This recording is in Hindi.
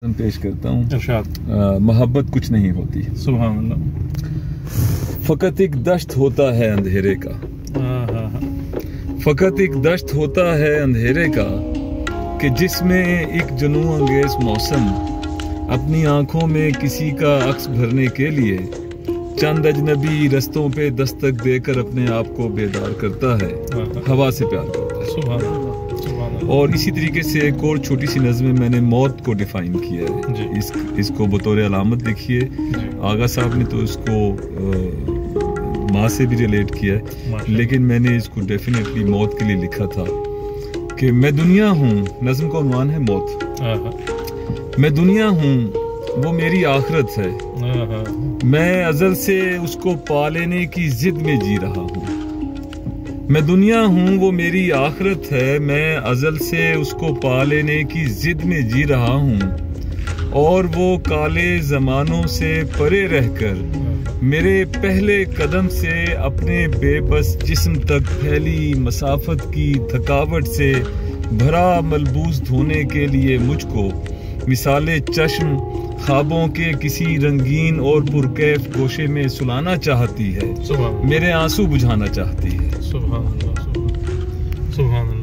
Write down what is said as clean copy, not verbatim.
पेश करता हूँ। मोहब्बत कुछ नहीं होती, सुभान अल्लाह। फकत एक दश्त होता है अंधेरे का, फकत एक दश्त होता है अंधेरे का कि जिसमें एक जुनून अंगेज मौसम अपनी आंखों में किसी का अक्स भरने के लिए चंद अजनबी रस्तों पे दस्तक देकर अपने आप को बेदार करता है, हवा से प्यार करता है। सुभान अल्लाह। और इसी तरीके से एक और छोटी सी नज़्म में मैंने मौत को डिफाइन किया है। इसको बतौर अलामत देखिए, आगा साहब ने तो इसको माँ से भी रिलेट किया है, लेकिन मैंने इसको डेफिनेटली मौत के लिए लिखा था कि मैं दुनिया हूँ। नज़्म का उन्वान है मौत। मैं दुनिया हूँ, वो मेरी आखिरत है, मैं अज़ल से उसको पा लेने की जिद में जी रहा हूँ। मैं दुनिया हूँ, वो मेरी आखिरत है, मैं अज़ल से उसको पा लेने की जिद में जी रहा हूँ। और वो काले ज़मानों से परे रहकर मेरे पहले कदम से अपने बेबस जिस्म तक फैली मसाफत की थकावट से भरा मलबूस धोने के लिए मुझको मिसाले चश्म ख्वाबों के किसी रंगीन और पुरकैफ गोशे में सुलाना चाहती है, मेरे आंसू बुझाना चाहती है। सुभान अल्लाह, सुभान अल्लाह।